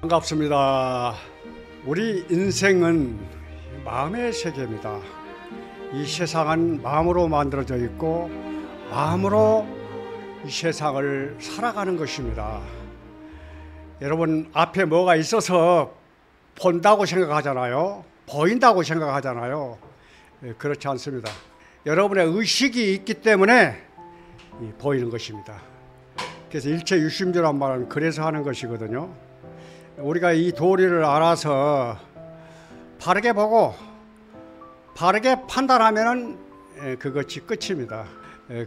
반갑습니다. 우리 인생은 마음의 세계입니다. 이 세상은 마음으로 만들어져 있고 마음으로 이 세상을 살아가는 것입니다. 여러분, 앞에 뭐가 있어서 본다고 생각하잖아요. 보인다고 생각하잖아요. 그렇지 않습니다. 여러분의 의식이 있기 때문에 보이는 것입니다. 그래서 일체유심조란 말은 그래서 하는 것이거든요. 우리가 이 도리를 알아서 바르게 보고 바르게 판단하면 그것이 끝입니다.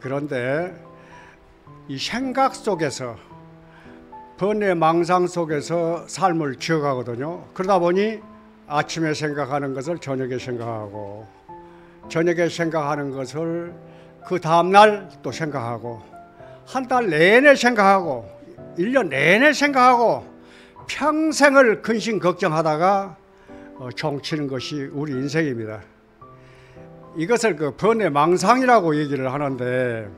그런데 이 생각 속에서, 번뇌 망상 속에서 삶을 지어가거든요. 그러다 보니 아침에 생각하는 것을 저녁에 생각하고, 저녁에 생각하는 것을 그 다음날 또 생각하고, 한 달 내내 생각하고, 1년 내내 생각하고, 평생을 근심 걱정하다가 종치는 것이 우리 인생입니다. 이것을 그 번뇌 망상이라고 얘기를 하는데,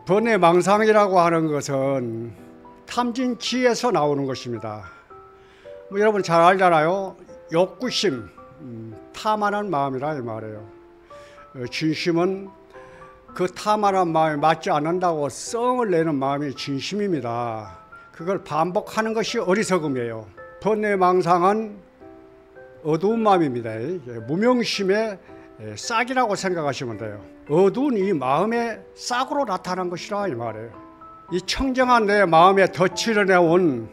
번뇌 망상이라고 하는 것은 탐진치에서 나오는 것입니다. 여러분 잘 알잖아요. 욕구심, 탐하는 마음이라 이 말이에요. 진심은 그 탐하는 마음에 맞지 않는다고 썽을 내는 마음이 진심입니다. 그걸 반복하는 것이 어리석음이에요. 번뇌 망상은 어두운 마음입니다. 무명심의 싹이라고 생각하시면 돼요. 어두운 이 마음의 싹으로 나타난 것이라 이 말이에요. 이 청정한 내 마음에 덧칠을 해온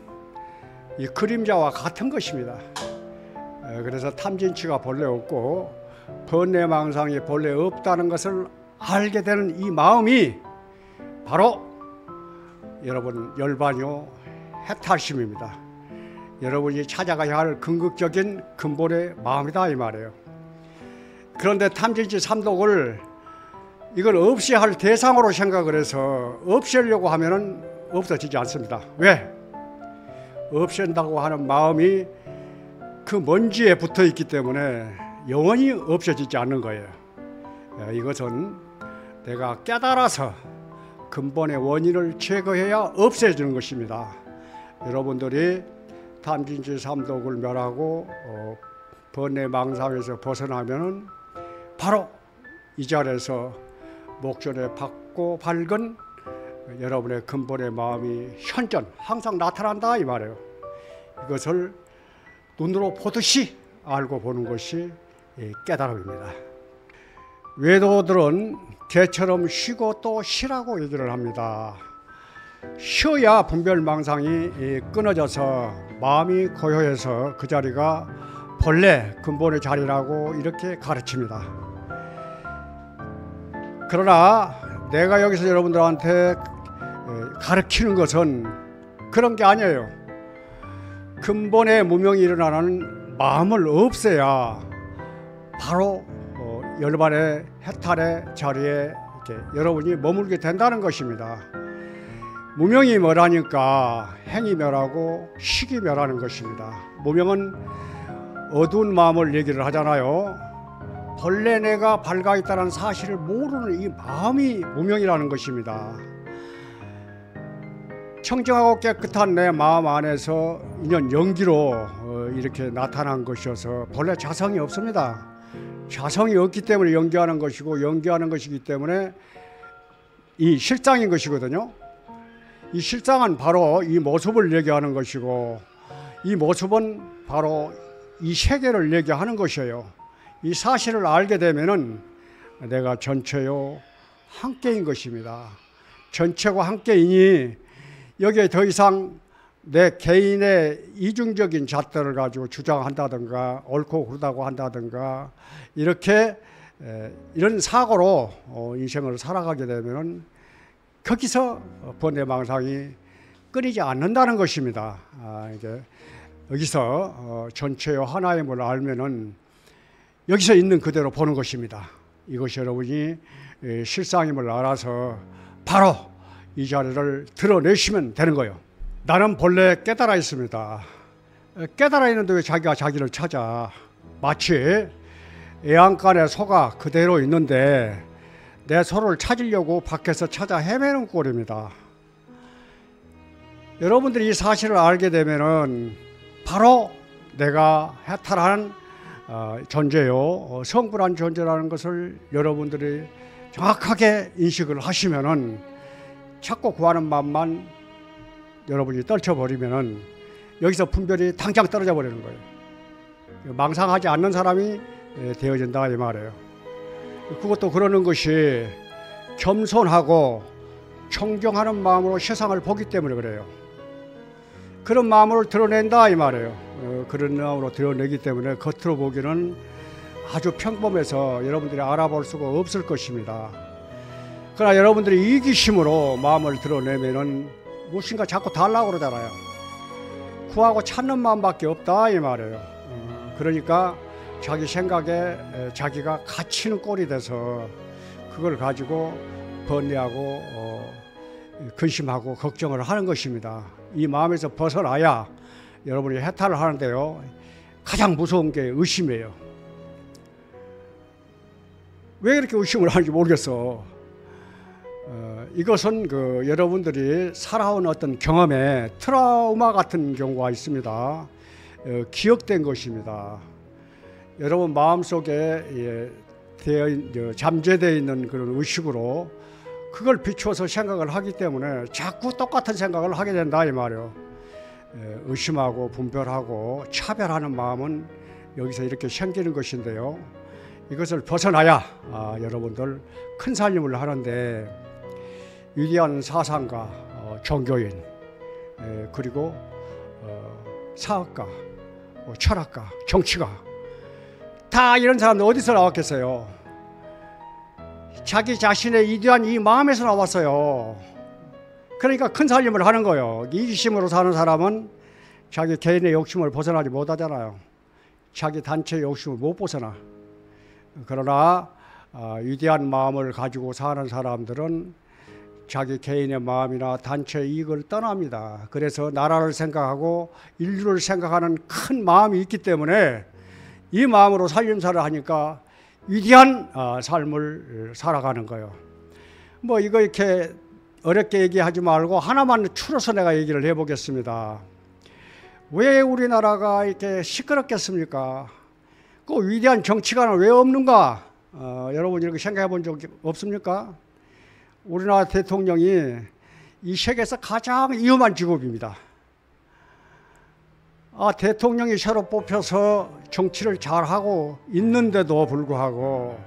이 그림자와 같은 것입니다. 그래서 탐진치가 본래 없고 번뇌 망상이 본래 없다는 것을 알게 되는 이 마음이 바로 여러분 열반요 해탈심입니다. 여러분이 찾아가야 할 궁극적인 근본의 마음이다 이 말이에요. 그런데 탐진치 삼독을 이걸 없애야 할 대상으로 생각을 해서 없애려고 하면은 없어지지 않습니다. 왜? 없앤다고 하는 마음이 그 먼지에 붙어 있기 때문에 영원히 없어지지 않는 거예요. 이것은 내가 깨달아서 근본의 원인을 제거해야 없애지는 것입니다. 여러분들이 탐진치 삼독을 멸하고 번뇌 망상에서 벗어나면은 바로 이 자리에서 목전에 밝고 밝은 여러분의 근본의 마음이 현전 항상 나타난다 이 말이에요. 이것을 눈으로 보듯이 알고 보는 것이 깨달음입니다. 외도들은 개처럼 쉬고 또 쉬라고 얘기를 합니다. 쉬어야 분별망상이 끊어져서 마음이 고요해서 그 자리가 본래 근본의 자리라고 이렇게 가르칩니다. 그러나 내가 여기서 여러분들한테 가르치는 것은 그런 게 아니에요. 근본의 무명이 일어나는 마음을 없애야 바로 열반의 해탈의 자리에 이렇게 여러분이 머물게 된다는 것입니다. 무명이 멸하니까 행이 멸하고 식이 멸하는 것입니다. 무명은 어두운 마음을 얘기를 하잖아요. 본래 내가 밝아 있다는 사실을 모르는 이 마음이 무명이라는 것입니다. 청정하고 깨끗한 내 마음 안에서 인연 연기로 이렇게 나타난 것이어서 본래 자성이 없습니다. 자성이 없기 때문에 연기하는 것이고 연기하는 것이기 때문에 이 실상인 것이거든요. 이 실상은 바로 이 모습을 얘기하는 것이고 이 모습은 바로 이 세계를 얘기하는 것이에요. 이 사실을 알게 되면은 내가 전체요 함께인 것입니다. 전체고 함께이니 여기에 더 이상 내 개인의 이중적인 잣대를 가지고 주장한다든가 옳고 그르다고 한다든가 이렇게 이런 사고로 인생을 살아가게 되면은 거기서 번뇌 망상이 끊이지 않는다는 것입니다. 이제 여기서 전체요 하나임을 알면은 여기서 있는 그대로 보는 것입니다. 이것이 여러분이 실상임을 알아서 바로 이 자리를 드러내시면 되는 거예요. 나는 본래 깨달아 있습니다. 깨달아 있는데 왜 자기가 자기를 찾아? 마치 애완간에 소가 그대로 있는데 내 소를 찾으려고 밖에서 찾아 헤매는 꼴입니다. 여러분들이 이 사실을 알게 되면은 바로 내가 해탈한 존재요, 성불한 존재라는 것을 여러분들이 정확하게 인식을 하시면은 찾고 구하는 마음만 여러분이 떨쳐버리면은 여기서 분별이 당장 떨어져 버리는 거예요. 망상하지 않는 사람이 되어진다 이 말이에요. 그것도 그러는 것이 겸손하고 청정하는 마음으로 세상을 보기 때문에 그래요. 그런 마음을 드러낸다 이 말이에요. 그런 마음으로 드러내기 때문에 겉으로 보기는 아주 평범해서 여러분들이 알아볼 수가 없을 것입니다. 그러나 여러분들이 이기심으로 마음을 드러내면은 무엇인가 자꾸 달라고 그러잖아요. 구하고 찾는 마음밖에 없다 이 말이에요. 그러니까 자기 생각에 자기가 갇히는 꼴이 돼서 그걸 가지고 번뇌하고 근심하고 걱정을 하는 것입니다. 이 마음에서 벗어나야 여러분이 해탈을 하는데요, 가장 무서운 게 의심이에요. 왜 이렇게 의심을 하는지 모르겠어. 이것은 여러분들이 살아온 어떤 경험에 트라우마 같은 경우가 있습니다. 기억된 것입니다. 여러분 마음속에 잠재되어 있는 그런 의식으로 그걸 비추어서 생각을 하기 때문에 자꾸 똑같은 생각을 하게 된다 이 말이에요. 의심하고 분별하고 차별하는 마음은 여기서 이렇게 생기는 것인데요, 이것을 벗어나야 여러분들 큰 살림을 하는데 위대한 사상가, 종교인, 그리고 사학가, 철학가, 정치가 다 이런 사람들 어디서 나왔겠어요? 자기 자신의 위대한 이 마음에서 나왔어요. 그러니까 큰 살림을 하는 거예요. 이기심으로 사는 사람은 자기 개인의 욕심을 벗어나지 못하잖아요. 자기 단체의 욕심을 못 벗어나. 그러나 위대한 마음을 가지고 사는 사람들은 자기 개인의 마음이나 단체의 이익을 떠납니다. 그래서 나라를 생각하고 인류를 생각하는 큰 마음이 있기 때문에 이 마음으로 살림살이를 하니까 위대한 삶을 살아가는 거예요. 뭐 이거 이렇게 어렵게 얘기하지 말고 하나만 추려서 내가 얘기를 해보겠습니다. 왜 우리나라가 이렇게 시끄럽겠습니까? 그 위대한 정치가는 왜 없는가? 여러분 이렇게 생각해 본 적 없습니까? 우리나라 대통령이 이 세계에서 가장 위험한 직업입니다. 대통령이 새로 뽑혀서 정치를 잘하고 있는데도 불구하고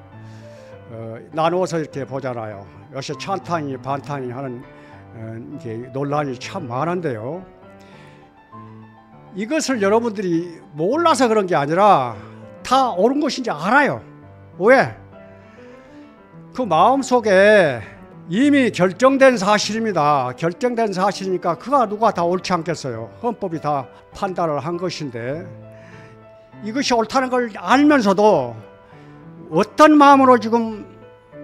나누어서 이렇게 보잖아요. 요새 찬탄이 반탄이 하는 논란이 참 많은데요, 이것을 여러분들이 몰라서 그런 게 아니라 다 옳은 것인지 알아요. 왜? 그 마음속에 이미 결정된 사실입니다. 결정된 사실이니까 그가 누가 다 옳지 않겠어요. 헌법이 다 판단을 한 것인데 이것이 옳다는 걸 알면서도 어떤 마음으로 지금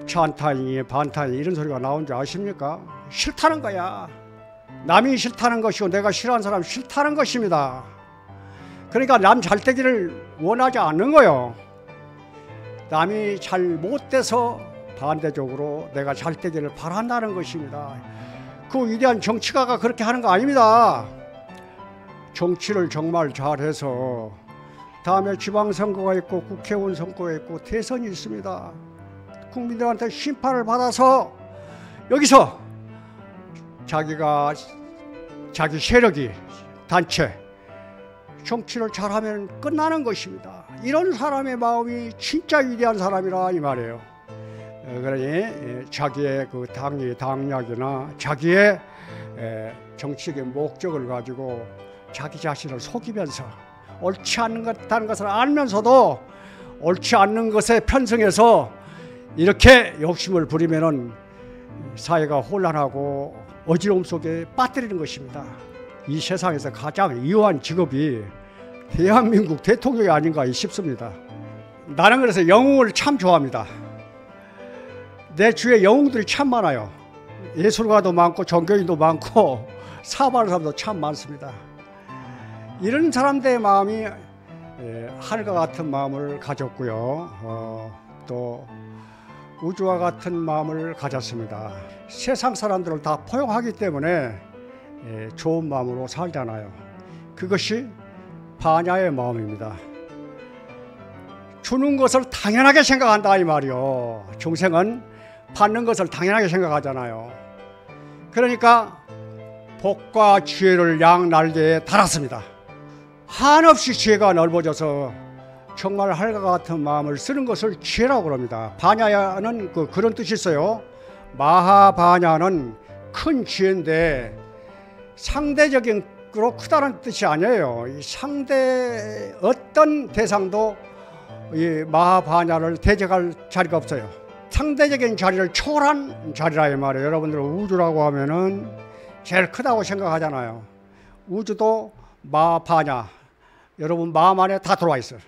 찬탄이 반탄이 이런 소리가 나온 줄 아십니까? 싫다는 거야. 남이 싫다는 것이고 내가 싫어하는 사람 싫다는 것입니다. 그러니까 남 잘되기를 원하지 않는 거예요. 남이 잘 못돼서 반대적으로 내가 잘되기를 바란다는 것입니다. 그 위대한 정치가가 그렇게 하는 거 아닙니다. 정치를 정말 잘해서 다음에 지방선거가 있고 국회의원 선거가 있고 대선이 있습니다. 국민들한테 심판을 받아서 여기서 자기 세력이 단체 정치를 잘하면 끝나는 것입니다. 이런 사람의 마음이 진짜 위대한 사람이라 이 말이에요. 그러니 자기의 그 당략이나 자기의 정치적인 목적을 가지고 자기 자신을 속이면서 옳지 않는 것을 알면서도 옳지 않는 것에 편승해서 이렇게 욕심을 부리면은 사회가 혼란하고 어지러움 속에 빠뜨리는 것입니다. 이 세상에서 가장 위험한 직업이 대한민국 대통령이 아닌가 싶습니다. 나는 그래서 영웅을 참 좋아합니다. 내 주위에 영웅들이 참 많아요. 예술가도 많고 종교인도 많고 사업하는 사람도 참 많습니다. 이런 사람들의 마음이 하늘과 같은 마음을 가졌고요. 또 우주와 같은 마음을 가졌습니다. 세상 사람들을 다 포용하기 때문에 좋은 마음으로 살잖아요. 그것이 반야의 마음입니다. 주는 것을 당연하게 생각한다 이 말이요. 중생은 받는 것을 당연하게 생각하잖아요. 그러니까 복과 지혜를 양날개에 달았습니다. 한없이 지혜가 넓어져서 정말 하늘과 같은 마음을 쓰는 것을 지혜라고 그럽니다. 반야는 그런 뜻이 있어요. 마하반야는 큰 지혜인데 상대적인 로 크다는 뜻이 아니에요. 이 상대 어떤 대상도 이 마하반야를 대적할 자리가 없어요. 상대적인 자리를 초월한 자리라 이 말이에요. 여러분들 우주라고 하면은 제일 크다고 생각하잖아요. 우주도 마하반야, 여러분 마음 안에 다 들어와 있어요.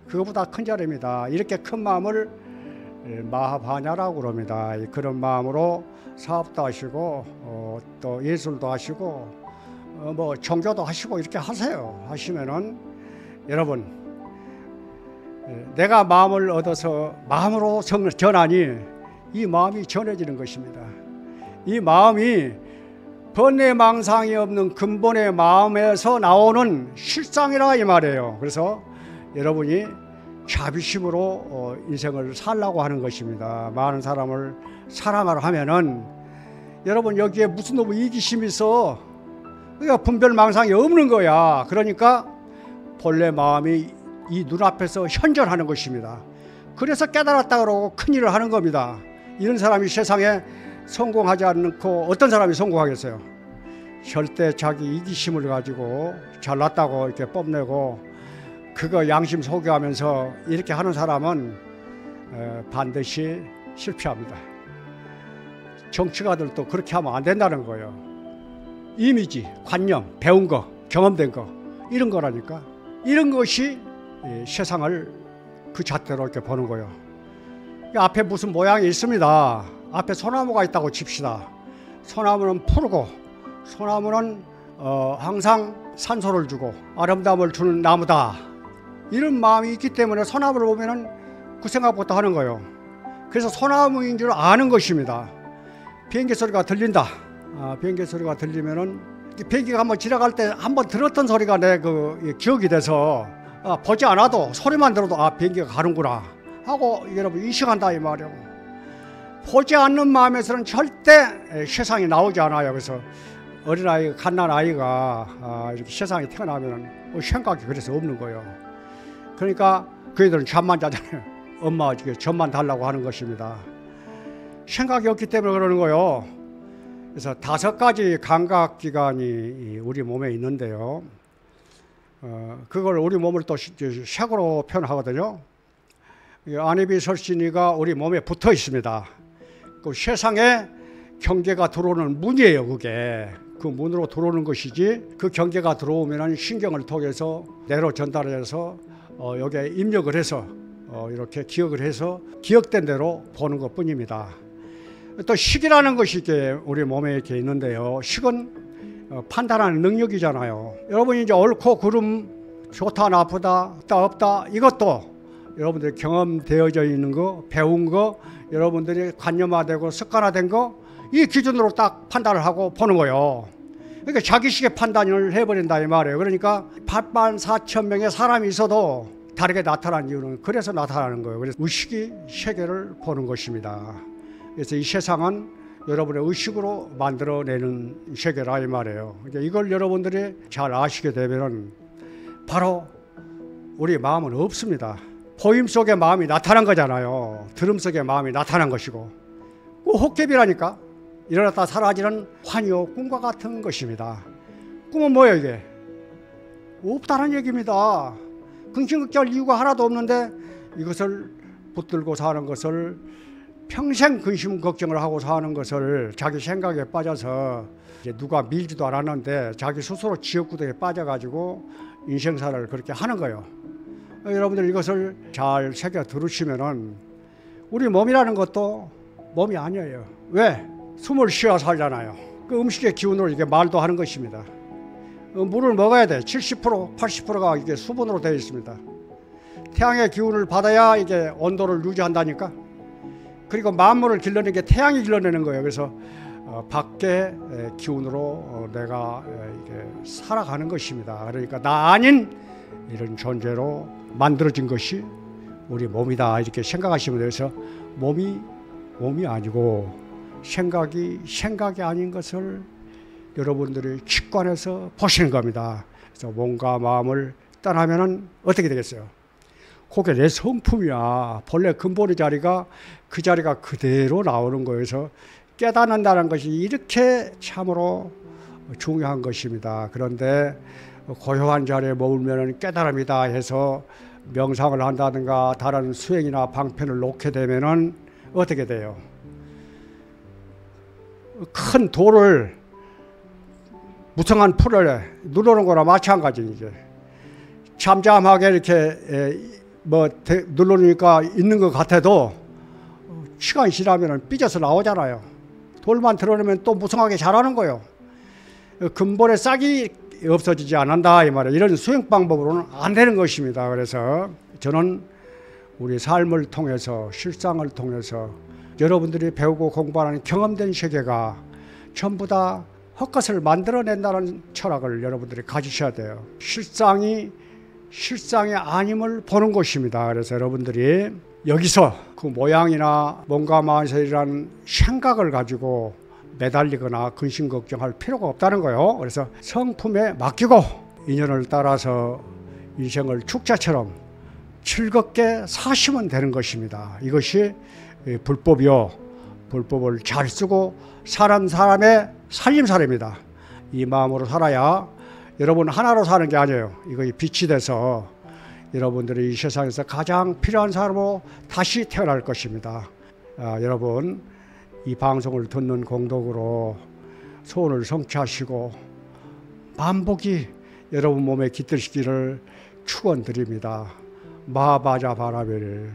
그거보다 큰 자리입니다. 이렇게 큰 마음을 마하반야라고 그럽니다. 그런 마음으로 사업도 하시고 또 예술도 하시고 뭐 종교도 하시고 이렇게 하세요. 하시면은 여러분 내가 마음을 얻어서 마음으로 전하니 이 마음이 전해지는 것입니다. 이 마음이 번뇌망상이 없는 근본의 마음에서 나오는 실상이라 이 말이에요. 그래서 여러분이 자비심으로 인생을 살라고 하는 것입니다. 많은 사람을 사랑을 하면은 여러분 여기에 무슨 놈의 이기심이 있어? 그러니까 분별망상이 없는 거야. 그러니까 본래 마음이 이 눈앞에서 현존하는 것입니다. 그래서 깨달았다 그러고 큰일을 하는 겁니다. 이런 사람이 세상에 성공하지 않고 어떤 사람이 성공하겠어요? 절대 자기 이기심을 가지고 잘났다고 이렇게 뽐내고 그거 양심 소개하면서 이렇게 하는 사람은 반드시 실패합니다. 정치가들도 그렇게 하면 안 된다는 거예요. 이미지, 관념, 배운 거, 경험된 거 이런 거라니까. 이런 것이 세상을 그 잣대로 이렇게 보는 거예요. 앞에 무슨 모양이 있습니다. 앞에 소나무가 있다고 칩시다. 소나무는 푸르고 소나무는 항상 산소를 주고 아름다움을 주는 나무다. 이런 마음이 있기 때문에 소나무를 보면은 그 생각부터 하는 거예요. 그래서 소나무인 줄 아는 것입니다. 비행기 소리가 들린다. 비행기 소리가 들리면은 비행기가 한번 지나갈 때 한번 들었던 소리가 내 그 기억이 돼서 보지 않아도 소리만 들어도 비행기가 가는구나 하고 여러분 인식한다 이 말이에요. 보지 않는 마음에서는 절대 세상이 나오지 않아요. 그래서 어린아이, 갓난아이가 이렇게 세상에 태어나면 생각이 그래서 없는 거예요. 그러니까 그 애들은 잠만 자잖아요. 엄마 잠만 달라고 하는 것입니다. 생각이 없기 때문에 그러는 거예요. 그래서 5가지 감각기관이 우리 몸에 있는데요. 그걸 우리 몸을 또 색으로 표현하거든요. 안이비설신이가 우리 몸에 붙어 있습니다. 그 세상에 경계가 들어오는 문이에요. 그게 그 문으로 들어오는 것이지 그 경계가 들어오면 신경을 통해서 뇌로 전달해서 여기에 입력을 해서 이렇게 기억을 해서 기억된 대로 보는 것뿐입니다. 또 식이라는 것이 우리 몸에 이렇게 있는데요. 식은 판단하는 능력이잖아요. 여러분이 이제 옳고 그름, 좋다 나쁘다, 있다 없다 이것도 여러분들이 경험되어져 있는 거, 배운 거, 여러분들이 관념화되고 습관화된 거 이 기준으로 딱 판단을 하고 보는 거예요. 그러니까 자기식의 판단을 해버린다 이 말이에요. 그러니까 84,000명의 사람이 있어도 다르게 나타난 이유는 그래서 나타나는 거예요. 그래서 의식이 세계를 보는 것입니다. 그래서 이 세상은 여러분의 의식으로 만들어내는 세계라 이 말이에요. 그러니까 이걸 여러분들이 잘 아시게 되면 바로 우리 마음은 없습니다. 보임 속에 마음이 나타난 거잖아요. 들음 속에 마음이 나타난 것이고 그 헛개비라니까 일어났다 사라지는 환희요 꿈과 같은 것입니다. 꿈은 뭐예요 이게? 없다는 얘기입니다. 근심극절 이유가 하나도 없는데 이것을 붙들고 사는 것을 평생 근심 걱정을 하고 사는 것을 자기 생각에 빠져서 이제 누가 밀지도 않았는데 자기 스스로 지역구도에 빠져가지고 인생살을 그렇게 하는 거예요. 여러분들 이것을 잘 새겨 들으시면은 우리 몸이라는 것도 몸이 아니에요. 왜? 숨을 쉬어 살잖아요. 그 음식의 기운으로 이게 말도 하는 것입니다. 물을 먹어야 돼. 70%, 80%가 이게 수분으로 되어 있습니다. 태양의 기운을 받아야 이게 온도를 유지한다니까. 그리고 만물을 길러내는 게 태양이 길러내는 거예요. 그래서 밖의 기운으로 내가 이게 살아가는 것입니다. 그러니까 나 아닌 이런 존재로 만들어진 것이 우리 몸이다 이렇게 생각하시면 돼서 몸이 아니고 생각이 아닌 것을 여러분들이 직관해서 보시는 겁니다. 그래서 몸과 마음을 떠나면은 어떻게 되겠어요? 그게 내 성품이야. 본래 근본의 자리가 그 자리가 그대로 나오는 거여서 깨닫는다는 것이 이렇게 참으로 중요한 것입니다. 그런데 고요한 자리에 머물면 깨달음이다 해서 명상을 한다든가 다른 수행이나 방편을 놓게 되면은 어떻게 돼요? 큰 돌을 무성한 풀을 누르는 거나 마찬가지이죠. 잠잠하게 이렇게 누르니까 있는 것 같아도 시간이 지나면 삐져서 나오잖아요. 돌만 드러내면 또 무성하게 자라는 거예요. 근본의 싹이 없어지지 않는다 이 말이에요. 이런 수행 방법으로는 안 되는 것입니다. 그래서 저는 우리 삶을 통해서 실상을 통해서 여러분들이 배우고 공부하는 경험된 세계가 전부 다 헛것을 만들어낸다는 철학을 여러분들이 가지셔야 돼요. 실상이 아님을 보는 것입니다. 그래서 여러분들이 여기서 그 모양이나 몸과 마음에서 일어나는 생각을 가지고 매달리거나 근심 걱정할 필요가 없다는 거예요. 그래서 성품에 맡기고 인연을 따라서 인생을 축제처럼 즐겁게 사시면 되는 것입니다. 이것이 불법이요. 불법을 잘 쓰고 사는 사람의 살림살이입니다. 이 마음으로 살아야 여러분 하나로 사는 게 아니에요. 이거 빛이 돼서 여러분들이 이 세상에서 가장 필요한 사람으로 다시 태어날 것입니다. 여러분 이 방송을 듣는 공덕으로 소원을 성취하시고 만복이 여러분 몸에 깃들시기를 축원드립니다. 마하바자 바라벨.